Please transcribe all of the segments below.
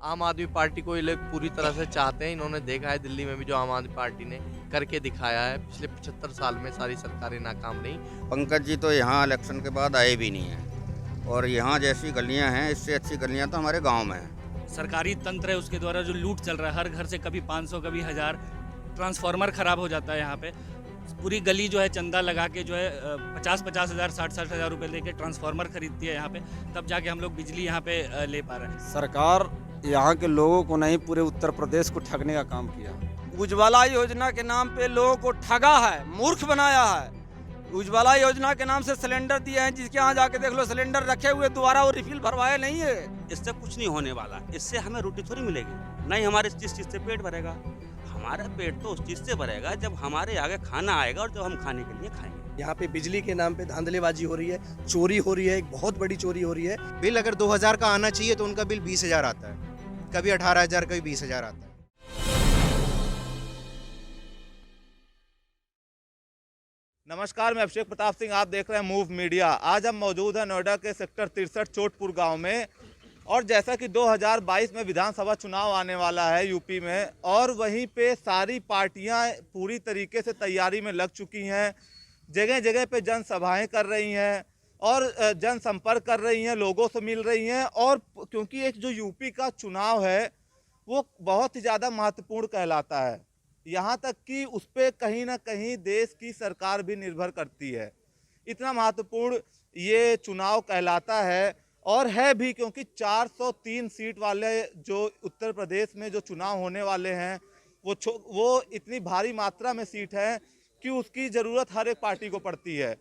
आम आदमी पार्टी को ये लोग पूरी तरह से चाहते हैं। इन्होंने देखा है दिल्ली में भी जो आम आदमी पार्टी ने करके दिखाया है। पिछले 75 साल में सारी सरकारें नाकाम रहीं। पंकज जी तो यहाँ इलेक्शन के बाद आए भी नहीं हैं और यहाँ जैसी गलियाँ हैं इससे अच्छी गलियाँ तो हमारे गांव में हैं। सरकारी तंत्र है उसके द्वारा जो लूट चल रहा है, हर घर से कभी 500 कभी 1000 ट्रांसफार्मर खराब हो जाता है। यहाँ पे पूरी गली जो है चंदा लगा के जो है 50-50 हज़ार 60-60 हज़ार रुपये लेके ट्रांसफार्मर खरीदती है यहाँ पे, तब जाके हम लोग बिजली यहाँ पे ले पा रहे हैं। सरकार यहाँ के लोगों को नहीं, पूरे उत्तर प्रदेश को ठगने का काम किया। उज्ज्वला योजना के नाम पे लोगों को ठगा है, मूर्ख बनाया है। उज्ज्वला योजना के नाम से सिलेंडर दिए हैं, जिसके यहाँ जाके देख लो सिलेंडर रखे हुए, दोबारा वो रिफिल भरवाए नहीं है। इससे कुछ नहीं होने वाला, इससे हमें रोटी थोड़ी मिलेगी, नहीं हमारे जिस चीज़ से पेट भरेगा। हमारा पेट तो उस चीज़ से भरेगा जब हमारे आगे खाना आएगा और जब हम खाने के लिए खाएंगे। यहाँ पे बिजली के नाम पे धांधलेबाजी हो रही है, चोरी हो रही है, एक बहुत बड़ी चोरी हो रही है। बिल अगर 2000 का आना चाहिए तो उनका बिल 20,000 आता है, कभी 18,000 कभी 20,000 आता है। नमस्कार, मैं अभिषेक प्रताप सिंह, आप देख रहे हैं मूव मीडिया। आज हम मौजूद हैं नोएडा के सेक्टर 63 चोटपुर गांव में। और जैसा कि 2022 में विधानसभा चुनाव आने वाला है यूपी में, और वहीं पे सारी पार्टियां पूरी तरीके से तैयारी में लग चुकी हैं। जगह जगह पे जनसभाएं कर रही हैं और जनसंपर्क कर रही हैं, लोगों से मिल रही हैं। और क्योंकि एक जो यूपी का चुनाव है वो बहुत ही ज़्यादा महत्वपूर्ण कहलाता है, यहाँ तक कि उस पर कहीं ना कहीं देश की सरकार भी निर्भर करती है। इतना महत्वपूर्ण ये चुनाव कहलाता है और है भी, क्योंकि 403 सीट वाले जो उत्तर प्रदेश में जो चुनाव होने वाले हैं वो इतनी भारी मात्रा में सीट है कि उसकी ज़रूरत हर एक पार्टी को पड़ती है।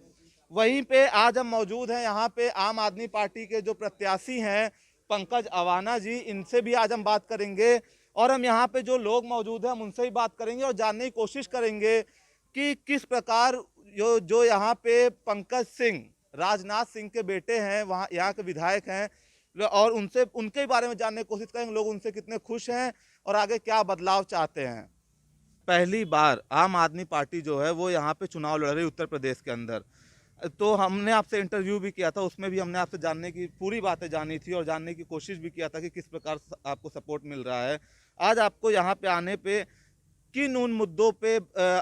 वहीं पे आज हम मौजूद हैं यहाँ पे आम आदमी पार्टी के जो प्रत्याशी हैं पंकज अवाना जी, इनसे भी आज हम बात करेंगे। और हम यहाँ पे जो लोग मौजूद हैं हम उनसे ही बात करेंगे और जानने की कोशिश करेंगे कि किस प्रकार जो यहाँ पे पंकज सिंह, राजनाथ सिंह के बेटे हैं, वहाँ यहाँ के विधायक हैं, और उनसे उनके बारे में जानने की कोशिश करेंगे, लोग उनसे कितने खुश हैं और आगे क्या बदलाव चाहते हैं। पहली बार आम आदमी पार्टी जो है वो यहाँ पे चुनाव लड़ रही है उत्तर प्रदेश के अंदर। तो हमने आपसे इंटरव्यू भी किया था, उसमें भी हमने आपसे जानने की पूरी बातें जानी थी और जानने की कोशिश भी किया था कि किस प्रकार आपको सपोर्ट मिल रहा है। आज आपको यहाँ पे आने पे किन उन मुद्दों पे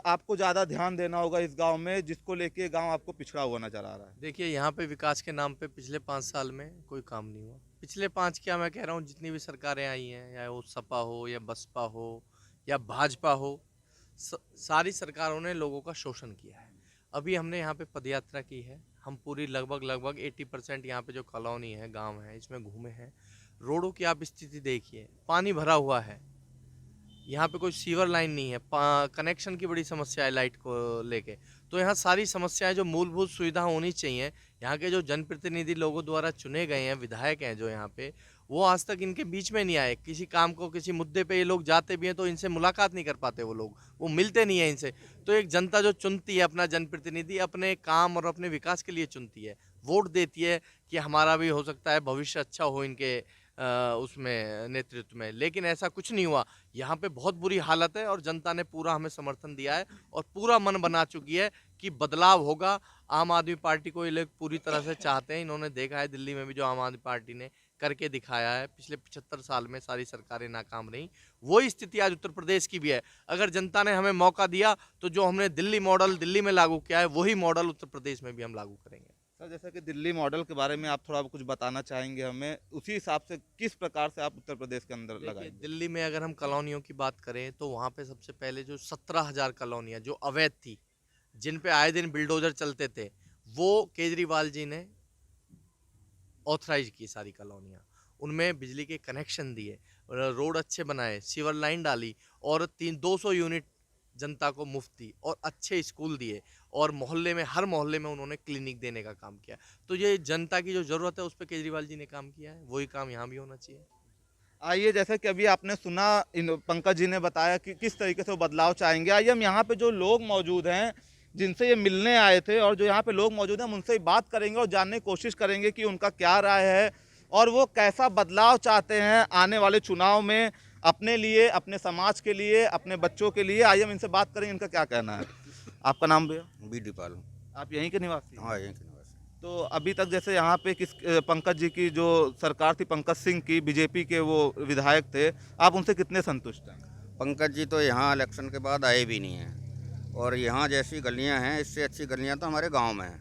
आपको ज़्यादा ध्यान देना होगा इस गांव में, जिसको लेके गांव आपको पिछड़ा हुआ नजर आ रहा है? देखिए, यहाँ पे विकास के नाम पे पिछले 5 साल में कोई काम नहीं हुआ। पिछले 5 क्या मैं कह रहा हूँ, जितनी भी सरकारें आई हैं, या वो सपा हो या बसपा हो या भाजपा हो, सारी सरकारों ने लोगों का शोषण किया है। अभी हमने यहाँ पे पदयात्रा की है, हम पूरी लगभग 80% यहाँ पे जो कॉलोनी है, गांव है, इसमें घूमे हैं। रोडों की आप स्थिति देखिए, पानी भरा हुआ है, यहाँ पे कोई सीवर लाइन नहीं है, कनेक्शन की बड़ी समस्या है लाइट को लेके। तो यहाँ सारी समस्याएं, जो मूलभूत सुविधा होनी चाहिए, यहाँ के जो जनप्रतिनिधि लोगों द्वारा चुने गए हैं, विधायक हैं जो यहाँ पे, वो आज तक इनके बीच में नहीं आए। किसी काम को, किसी मुद्दे पे ये लोग जाते भी हैं तो इनसे मुलाकात नहीं कर पाते, वो लोग, वो मिलते नहीं है इनसे। तो एक जनता जो चुनती है अपना जनप्रतिनिधि, अपने काम और अपने विकास के लिए चुनती है, वोट देती है कि हमारा भी हो सकता है भविष्य अच्छा हो इनके उसमें नेतृत्व में। लेकिन ऐसा कुछ नहीं हुआ। यहाँ पे बहुत बुरी हालत है और जनता ने पूरा हमें समर्थन दिया है और पूरा मन बना चुकी है कि बदलाव होगा। आम आदमी पार्टी को ये लोग पूरी तरह से चाहते हैं। इन्होंने देखा है दिल्ली में भी जो आम आदमी पार्टी ने करके दिखाया है। पिछले 75 साल में सारी सरकारें नाकाम रहीं। वही स्थिति आज उत्तर प्रदेश की भी है। अगर जनता ने हमें मौका दिया तो जो हमने दिल्ली मॉडल दिल्ली में लागू किया है, वही मॉडल उत्तर प्रदेश में भी हम लागू करेंगे। सर, जैसा कि दिल्ली मॉडल के बारे में आप थोड़ा कुछ बताना चाहेंगे हमें, उसी हिसाब से किस प्रकार से आप उत्तर प्रदेश के अंदर लगाएंगे? दिल्ली में अगर हम कॉलोनियों की बात करें तो वहाँ पे सबसे पहले जो 17,000 कॉलोनियाँ जो अवैध थी, जिन पे आए दिन बिल्डोजर चलते थे, वो केजरीवाल जी ने ऑथराइज की सारी कॉलोनियाँ। उनमें बिजली के कनेक्शन दिए, रोड अच्छे बनाए, सीवर लाइन डाली और 200 यूनिट जनता को मुफ्त दी और अच्छे स्कूल दिए और मोहल्ले में, हर मोहल्ले में उन्होंने क्लिनिक देने का काम किया। तो ये जनता की जो ज़रूरत है उस पर केजरीवाल जी ने काम किया है, वही काम यहाँ भी होना चाहिए। आइए, जैसे कि अभी आपने सुना, पंकज जी ने बताया कि किस तरीके से वो बदलाव चाहेंगे। आइए हम यहाँ पे जो लोग मौजूद हैं, जिनसे ये मिलने आए थे और जो यहाँ पे लोग मौजूद हैं, हम उनसे बात करेंगे और जानने की कोशिश करेंगे कि उनका क्या राय है और वो कैसा बदलाव चाहते हैं आने वाले चुनाव में, अपने लिए, अपने समाज के लिए, अपने बच्चों के लिए। आइए हम इनसे बात करेंगे, इनका क्या कहना है। आपका नाम भैया? बीडी पाल। आप यहीं के निवासी? हाँ, यहीं के निवासी। तो अभी तक जैसे यहाँ पे पंकज जी की जो सरकार थी, पंकज सिंह की, बीजेपी के वो विधायक थे, आप उनसे कितने संतुष्ट हैं? पंकज जी तो यहाँ इलेक्शन के बाद आए भी नहीं हैं, और यहाँ जैसी गलियाँ हैं इससे अच्छी गलियाँ तो हमारे गांव में हैं।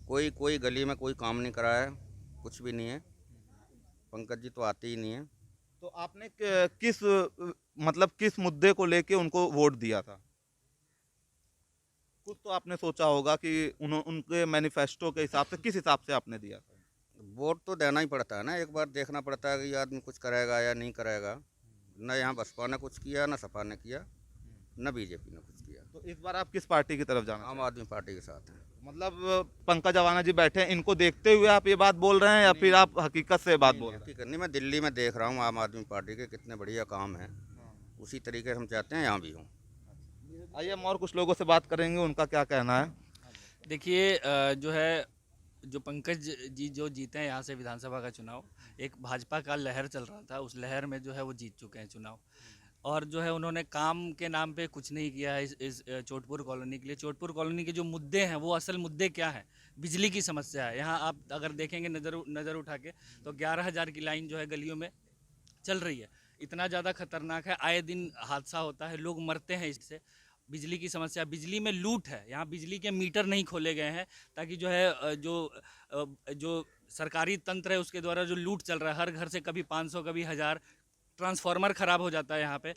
कोई गली में कोई काम नहीं करा है, कुछ भी नहीं है। पंकज जी तो आते ही नहीं है। तो आपने किस मुद्दे को लेके उनको वोट दिया था? कुछ तो आपने सोचा होगा कि उनके मैनिफेस्टो के हिसाब से, किस हिसाब से आपने दिया था? वोट तो देना ही पड़ता है ना, एक बार देखना पड़ता है कि ये आदमी कुछ करेगा या नहीं करेगा। न यहाँ बसपा ने कुछ किया, न सपा ने किया, न बीजेपी ने कुछ किया। तो इस बार आप किस पार्टी की तरफ जाना? आम आदमी पार्टी के साथ हैं। मतलब पंकज अवाना जी बैठे हैं, इनको देखते हुए आप ये बात बोल रहे हैं या फिर आप हकीकत से बात बोल रहे हैं? हकीकत नहीं, मैं दिल्ली में देख रहा हूँ आम आदमी पार्टी के कितने बढ़िया काम हैं, उसी तरीके से हम चाहते हैं यहाँ भी हों। आइए हम और कुछ लोगों से बात करेंगे, उनका क्या कहना है। देखिए जो पंकज जी जो जीते हैं यहाँ से विधानसभा का चुनाव, एक भाजपा का लहर चल रहा था, उस लहर में जो है वो जीत चुके हैं चुनाव। और जो है उन्होंने काम के नाम पे कुछ नहीं किया है इस चोटपुर कॉलोनी के लिए। चोटपुर कॉलोनी के जो मुद्दे हैं वो असल मुद्दे क्या हैं? बिजली की समस्या है। यहाँ आप अगर देखेंगे नज़र उठा के तो 11,000 की लाइन जो है गलियों में चल रही है। इतना ज़्यादा खतरनाक है, आए दिन हादसा होता है, लोग मरते हैं इससे। बिजली की समस्या, बिजली में लूट है। यहाँ बिजली के मीटर नहीं खोले गए हैं ताकि जो है जो सरकारी तंत्र है उसके द्वारा जो लूट चल रहा है, हर घर से कभी 500 कभी 1000 ट्रांसफार्मर ख़राब हो जाता है। यहाँ पे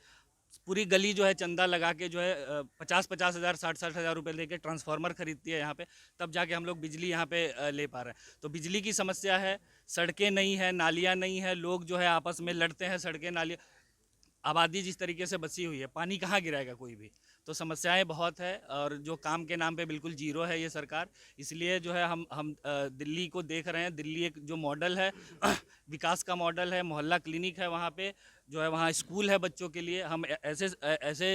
पूरी गली जो है चंदा लगा के जो है 50-50 हज़ार 60-60 हज़ार रुपये लेके ट्रांसफार्मर खरीदती है यहाँ पे, तब जाके हम लोग बिजली यहाँ पे ले पा रहे हैं। तो बिजली की समस्या है, सड़कें नहीं है, नालियाँ नहीं है, लोग जो है आपस में लड़ते हैं, सड़कें नालियाँ, आबादी जिस तरीके से बसी हुई है, पानी कहाँ गिराएगा कोई भी। तो समस्याएं बहुत है और जो काम के नाम पे बिल्कुल जीरो है ये सरकार। इसलिए जो है हम दिल्ली को देख रहे हैं। दिल्ली एक जो मॉडल है विकास का मॉडल है, मोहल्ला क्लिनिक है, वहाँ पे जो है वहाँ स्कूल है बच्चों के लिए। हम ऐसे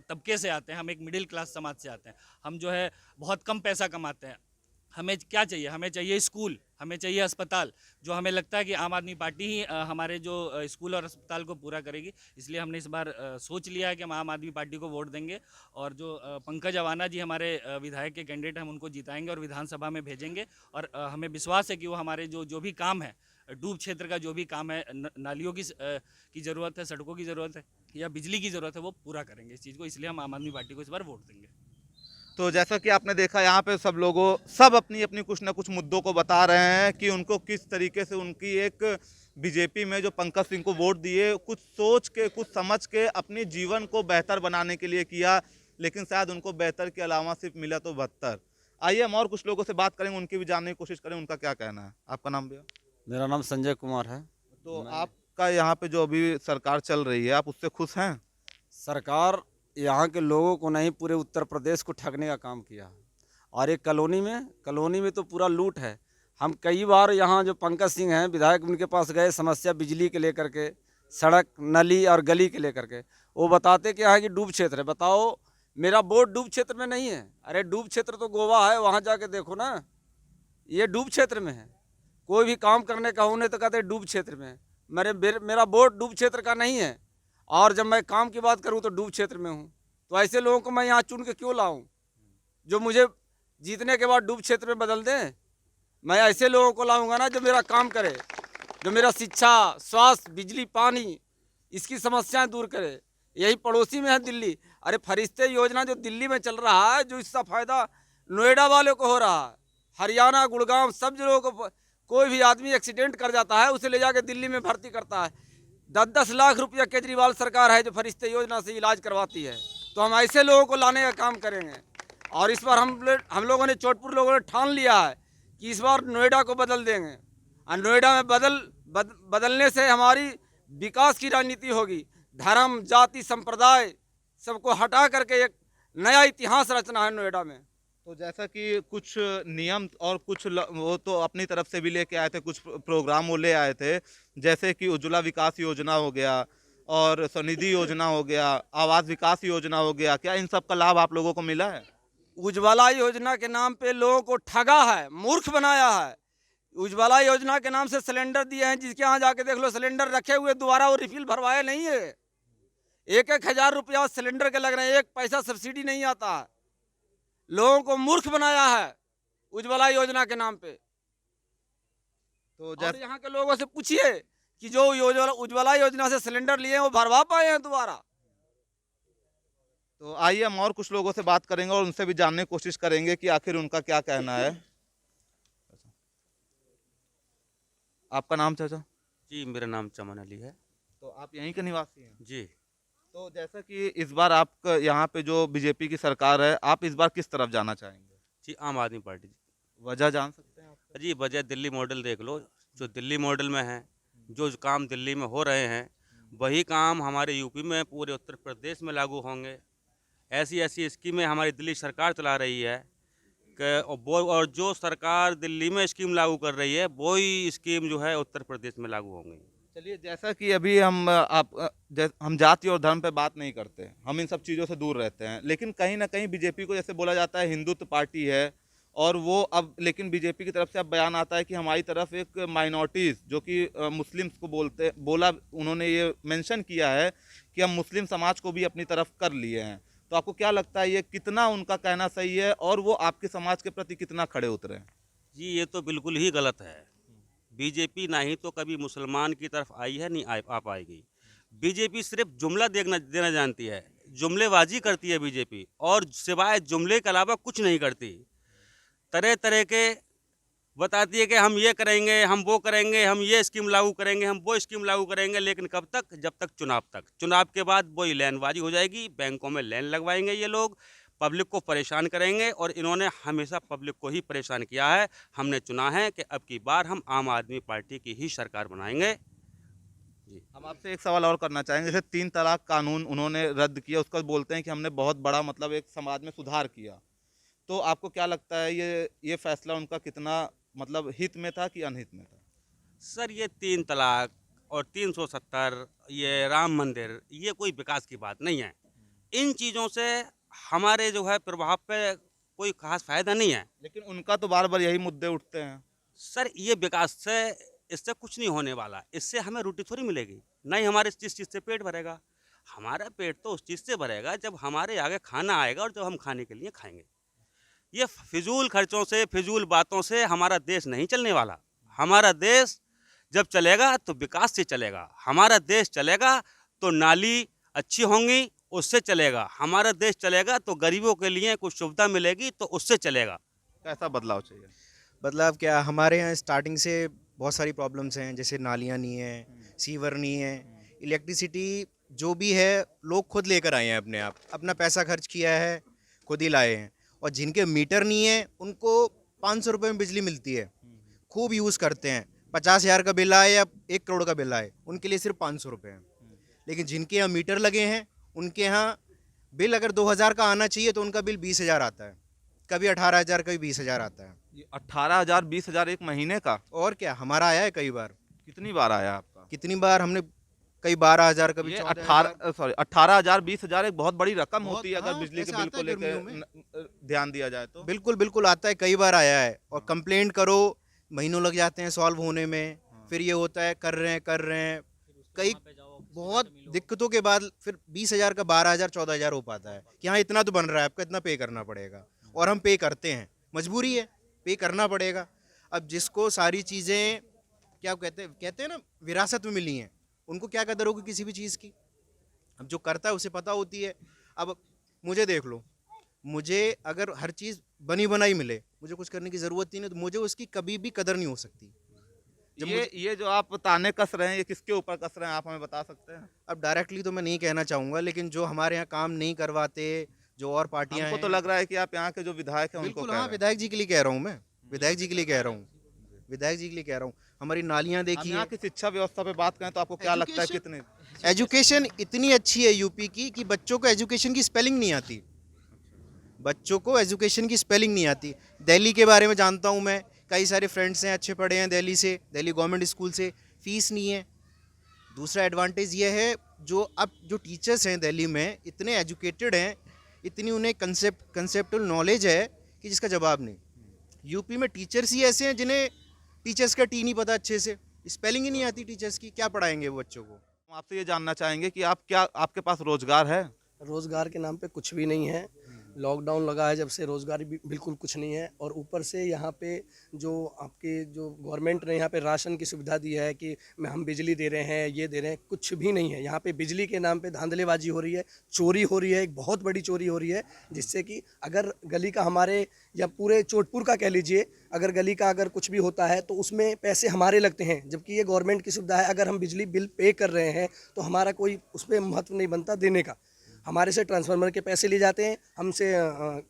तबके से आते हैं, हम एक मिडिल क्लास समाज से आते हैं, हम जो है बहुत कम पैसा कमाते हैं। हमें क्या चाहिए? हमें चाहिए स्कूल, हमें चाहिए अस्पताल, जो हमें लगता है कि आम आदमी पार्टी ही हमारे जो स्कूल और अस्पताल को पूरा करेगी। इसलिए हमने इस बार सोच लिया है कि हम आम आदमी पार्टी को वोट देंगे और जो पंकज अवाना जी हमारे विधायक के कैंडिडेट हम उनको जिताएंगे और विधानसभा में भेजेंगे। और हमें विश्वास है कि वो हमारे जो भी काम है, डूब क्षेत्र का जो भी काम है, नालियों की ज़रूरत है, सड़कों की ज़रूरत है या बिजली की ज़रूरत है, वो पूरा करेंगे इस चीज़ को। इसलिए हम आम आदमी पार्टी को इस बार वोट देंगे। तो जैसा कि आपने देखा यहाँ पे सब अपनी अपनी कुछ ना कुछ मुद्दों को बता रहे हैं कि उनको किस तरीके से उनकी एक बीजेपी में जो पंकज सिंह को वोट दिए, कुछ सोच के, कुछ समझ के अपने जीवन को बेहतर बनाने के लिए किया, लेकिन शायद उनको बेहतर के अलावा सिर्फ मिला तो बदतर। आइए हम और कुछ लोगों से बात करेंगे, उनकी भी जानने की कोशिश करें उनका क्या कहना है। आपका नाम भैया? मेरा नाम संजय कुमार है। तो आपका यहाँ पे जो अभी सरकार चल रही है, आप उससे खुश हैं? सरकार यहाँ के लोगों को नहीं, पूरे उत्तर प्रदेश को ठगने का काम किया। और एक कॉलोनी में तो पूरा लूट है। हम कई बार यहाँ जो पंकज सिंह हैं विधायक, उनके पास गए, समस्या बिजली के लेकर के, सड़क नली और गली के लेकर के। वो बताते कि यहाँ की डूब क्षेत्र है। बताओ, मेरा वोट डूब क्षेत्र में नहीं है। अरे डूब क्षेत्र तो गोवा है, वहाँ जाके देखो ना, ये डूब क्षेत्र में है। कोई भी काम करने का होने तो कहते डूब क्षेत्र में है। मेरा वोट डूब क्षेत्र का नहीं है। और जब मैं काम की बात करूं तो डूब क्षेत्र में हूं। तो ऐसे लोगों को मैं यहाँ चुन के क्यों लाऊं जो मुझे जीतने के बाद डूब क्षेत्र में बदल दें? मैं ऐसे लोगों को लाऊंगा ना जो मेरा काम करे, जो मेरा शिक्षा, स्वास्थ्य, बिजली, पानी, इसकी समस्याएं दूर करे। यही पड़ोसी में है दिल्ली। अरे फरिश्ते योजना जो दिल्ली में चल रहा है, जो इसका फ़ायदा नोएडा वालों को हो रहा है, हरियाणा, गुड़गांव, सब लोगों को, कोई भी आदमी एक्सीडेंट कर जाता है, उसे ले जाके दिल्ली में भर्ती करता है। 10-10 लाख रुपया केजरीवाल सरकार है जो फरिश्ते योजना से इलाज करवाती है। तो हम ऐसे लोगों को लाने का काम करेंगे। और इस बार हम लोगों ने, चोटपुर लोगों ने ठान लिया है कि इस बार नोएडा को बदल देंगे। और नोएडा में बदलने से हमारी विकास की राजनीति होगी। धर्म, जाति, संप्रदाय सबको हटा करके एक नया इतिहास रचना है नोएडा में। तो जैसा कि कुछ नियम और कुछ वो तो अपनी तरफ से भी लेके आए थे, कुछ प्रोग्राम वो ले आए थे, जैसे कि उज्ज्वला विकास योजना हो गया और स्वनिधि योजना हो गया, आवास विकास योजना हो गया। क्या इन सब का लाभ आप लोगों को मिला है? उज्ज्वला योजना के नाम पे लोगों को ठगा है, मूर्ख बनाया है। उज्ज्वला योजना के नाम से सिलेंडर दिए हैं, जिसके यहाँ जाके देख लो, सिलेंडर रखे हुए, दोबारा वो रिफिल भरवाया नहीं है। 1-1 हज़ार रुपया सिलेंडर के लग रहे हैं, 1 पैसा सब्सिडी नहीं आता है। लोगों को मूर्ख बनाया है। उज्ज्वला योजना के नाम पे। तो और जैसे यहाँ के लोगों से पूछिए कि जो उज्ज्वला योजना से सिलेंडर लिए हैं वो भरवा पाए हैं दोबारा। तो आइए हम और कुछ लोगों से बात करेंगे और उनसे भी जानने की कोशिश करेंगे कि आखिर उनका क्या कहना है। आपका नाम चाचा? जी मेरा नाम चमन अली है। तो आप यहीं के निवासी हैं? जी तो जैसा कि इस बार आपका यहाँ पे जो बीजेपी की सरकार है, आप इस बार किस तरफ जाना चाहेंगे? जी आम आदमी पार्टी। वजह जान सकते हैं आप? जी वजह दिल्ली मॉडल देख लो, जो दिल्ली मॉडल में है, जो काम दिल्ली में हो रहे हैं वही काम हमारे यूपी में पूरे उत्तर प्रदेश में लागू होंगे। ऐसी ऐसी स्कीमें हमारी दिल्ली सरकार चला रही है कि और जो सरकार दिल्ली में स्कीम लागू कर रही है वही स्कीम जो है उत्तर प्रदेश में लागू होंगी। चलिए, जैसा कि अभी हम जाति और धर्म पे बात नहीं करते, हम इन सब चीज़ों से दूर रहते हैं, लेकिन कहीं ना कहीं बीजेपी को जैसे बोला जाता है हिंदुत्व पार्टी है, और वो अब लेकिन बीजेपी की तरफ से अब बयान आता है कि हमारी तरफ एक माइनॉरिटीज़ जो कि मुस्लिम्स को बोला उन्होंने ये मेंशन किया है कि हम मुस्लिम समाज को भी अपनी तरफ कर लिए हैं। तो आपको क्या लगता है ये कितना उनका कहना सही है और वो आपके समाज के प्रति कितना खड़े उतरे हैं? जी ये तो बिल्कुल ही गलत है। बीजेपी ना ही तो कभी मुसलमान की तरफ आई है, नहीं आ पाएगी। बीजेपी सिर्फ जुमला देना जानती है, जुमलेबाजी करती है बीजेपी, और सिवाय जुमले के अलावा कुछ नहीं करती। तरह तरह के बताती है कि हम ये करेंगे, हम वो करेंगे, हम ये स्कीम लागू करेंगे, हम वो स्कीम लागू करेंगे, लेकिन कब तक? जब तक चुनाव तक। चुनाव के बाद वही लाइनबाजी हो जाएगी, बैंकों में लाइन लगवाएंगे ये लोग, पब्लिक को परेशान करेंगे, और इन्होंने हमेशा पब्लिक को ही परेशान किया है। हमने चुना है कि अब की बार हम आम आदमी पार्टी की ही सरकार बनाएंगे। जी हम आपसे एक सवाल और करना चाहेंगे। जैसे 3 तलाक कानून उन्होंने रद्द किया, उसका बोलते हैं कि हमने बहुत बड़ा मतलब एक समाज में सुधार किया, तो आपको क्या लगता है ये फैसला उनका कितना मतलब हित में था कि अनहित में था? सर ये 3 तलाक और 370, ये राम मंदिर, ये कोई विकास की बात नहीं है। इन चीज़ों से हमारे जो है प्रभाव पे कोई खास फायदा नहीं है। लेकिन उनका तो बार बार यही मुद्दे उठते हैं। सर ये विकास से इससे कुछ नहीं होने वाला, इससे हमें रोटी थोड़ी मिलेगी, ना ही हमारे इस चीज़ से पेट भरेगा। हमारा पेट तो उस चीज़ से भरेगा जब हमारे आगे खाना आएगा और जब हम खाने के लिए खाएंगे। ये फिजूल खर्चों से, फिजूल बातों से हमारा देश नहीं चलने वाला। हमारा देश जब चलेगा तो विकास से चलेगा। हमारा देश चलेगा तो नाली अच्छी होंगी, उससे चलेगा। हमारा देश चलेगा तो गरीबों के लिए कुछ सुविधा मिलेगी, तो उससे चलेगा। कैसा बदलाव चाहिए? बदलाव क्या, हमारे यहाँ स्टार्टिंग से बहुत सारी प्रॉब्लम्स हैं, जैसे नालियाँ नहीं है, सीवर नहीं है, इलेक्ट्रिसिटी जो भी है लोग खुद लेकर आए हैं, अपने आप अपना पैसा खर्च किया है, खुद ही लाए हैं। और जिनके मीटर नहीं है उनको 500 रुपये में बिजली मिलती है, खूब यूज़ करते हैं। 50,000 का बिल आए या 1 करोड़ का बिल आए, उनके लिए सिर्फ 500 रुपये हैं। लेकिन जिनके यहाँ मीटर लगे हैं उनके यहाँ बिल अगर 2,000 का आना चाहिए तो उनका बिल 20,000 आता है, कभी 18,000, कभी 20,000 आता है। ये 18,000 20,000 एक महीने का? और क्या, हमारा आया है कई बार। कितनी बार आया आपका? कितनी बार हमने, कई 12,000, कभी 14,000। 18,000 20,000 एक बहुत बड़ी रकम बहुत, होती है अगर हाँ, बिजली के ऐसा बिल आता को है गर्मियों लेकर ध्यान दिया जाए तो। बिल्कुल बिल्कुल आता है, कई बार आया है। और कंप्लेंट करो, महीनों लग जाते हैं सॉल्व होने में। फिर ये होता है कर रहे हैं कई बहुत दिक्कतों के बाद फिर 20,000 का 12,000 14,000 हो पाता है कि हाँ इतना तो बन रहा है, आपका इतना पे करना पड़ेगा। और हम पे करते हैं, मजबूरी है, पे करना पड़ेगा। अब जिसको सारी चीज़ें क्या कहते हैं ना विरासत में मिली हैं, उनको क्या कदर होगी किसी भी चीज़ की। अब जो करता है उसे पता होती है। अब मुझे देख लो, मुझे अगर हर चीज़ बनी बनाई मिले, मुझे कुछ करने की ज़रूरत ही नहीं, तो मुझे उसकी कभी भी कदर नहीं हो सकती। ये जो आप ताने कस रहे हैं, ये किसके ऊपर कस रहे हैं, आप हमें बता सकते हैं? अब डायरेक्टली तो मैं नहीं कहना चाहूँगा, लेकिन जो हमारे यहाँ काम नहीं करवाते, जो और पार्टियाँ हमको हैं, तो लग रहा है कि आप यहाँ के जो विधायक हैं उनको बिल्कुल कह हाँ, रहे हैं। विधायक जी के लिए कह रहा हूँ मैं, विधायक जी के लिए कह रहा हूँ, विधायक जी के लिए कह रहा हूँ। हमारी नालियाँ हम देखिए, यहाँ की शिक्षा व्यवस्था पे बात करें तो आपको क्या लगता है Education- कितने? एजुकेशन इतनी अच्छी है यूपी की कि बच्चों को एजुकेशन की स्पेलिंग नहीं आती, बच्चों को एजुकेशन की स्पेलिंग नहीं आती। दिल्ली के बारे में जानता हूँ मैं, कई सारे फ्रेंड्स हैं अच्छे पढ़े हैं दिल्ली से, दिल्ली गवर्नमेंट स्कूल से, फीस नहीं है। दूसरा एडवांटेज ये है, जो टीचर्स हैं दिल्ली में इतने एजुकेटेड हैं, इतनी उन्हें कंसेप्टुअल नॉलेज है कि जिसका जवाब नहीं। यूपी में टीचर्स ही ऐसे हैं जिन्हें टीचर्स का टी नहीं पता, अच्छे से स्पेलिंग ही नहीं आती टीचर्स की, क्या पढ़ाएंगे वो बच्चों को। हम आपसे ये जानना चाहेंगे कि आपके पास रोजगार है? रोज़गार के नाम पे कुछ भी नहीं है। लॉकडाउन लगा है जब से रोज़गार भी बिल्कुल कुछ नहीं है, और ऊपर से यहाँ पे जो आपके जो गवर्नमेंट ने यहाँ पे राशन की सुविधा दी है कि हम बिजली दे रहे हैं, ये दे रहे हैं, कुछ भी नहीं है। यहाँ पे बिजली के नाम पे धांधलेबाजी हो रही है, चोरी हो रही है, एक बहुत बड़ी चोरी हो रही है, जिससे कि अगर गली का हमारे या पूरे चोटपुर का कह लीजिए, अगर गली का अगर कुछ भी होता है तो उसमें पैसे हमारे लगते हैं, जबकि ये गवर्नमेंट की सुविधा है। अगर हम बिजली बिल पे कर रहे हैं तो हमारा कोई उसमें महत्व नहीं बनता देने का। हमारे से ट्रांसफार्मर के पैसे लिए जाते हैं, हमसे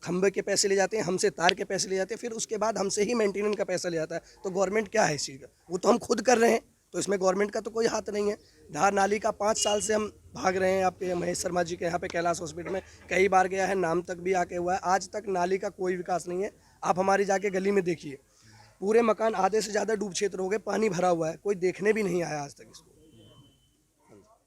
खंबे के पैसे लिए जाते हैं, हमसे तार के पैसे लिए जाते हैं, फिर उसके बाद हमसे ही मेंटेनेंस का पैसा लिया जाता है। तो गवर्नमेंट क्या है इस चीज़ का? वो तो हम खुद कर रहे हैं, तो इसमें गवर्नमेंट का तो कोई हाथ नहीं है। धार नाली का 5 साल से हम भाग रहे हैं। आपके महेश शर्मा जी के यहाँ पे कैलाश हॉस्पिटल में कई बार गया है, नाम तक भी आके हुआ है, आज तक नाली का कोई विकास नहीं है। आप हमारी जाके गली में देखिए, पूरे मकान आधे से ज़्यादा डूब क्षेत्र हो गए, पानी भरा हुआ है, कोई देखने भी नहीं आया आज तक इसको।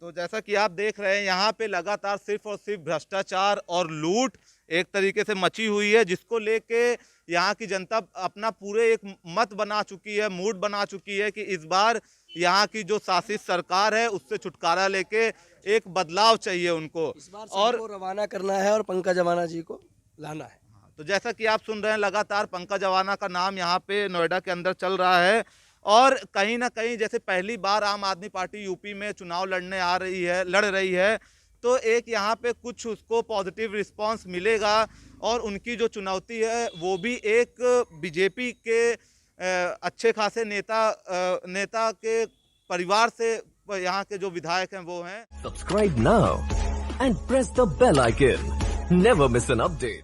तो जैसा कि आप देख रहे हैं यहाँ पे लगातार सिर्फ और सिर्फ भ्रष्टाचार और लूट एक तरीके से मची हुई है, जिसको लेके यहाँ की जनता अपना पूरे एक मत बना चुकी है, मूड बना चुकी है कि इस बार यहाँ की जो शासित सरकार है उससे छुटकारा लेके एक बदलाव चाहिए उनको, इस बार और सबको रवाना करना है और पंकज अवाना जी को लाना है। तो जैसा कि आप सुन रहे हैं लगातार पंकज अवाना का नाम यहाँ पे नोएडा के अंदर चल रहा है, और कहीं ना कहीं जैसे पहली बार आम आदमी पार्टी यूपी में चुनाव लड़ रही है, तो एक यहाँ पे कुछ उसको पॉजिटिव रिस्पांस मिलेगा, और उनकी जो चुनौती है वो भी एक बीजेपी के अच्छे खासे नेता के परिवार से यहाँ के जो विधायक हैं वो हैं। Subscribe now and press the bell icon. Never miss an update.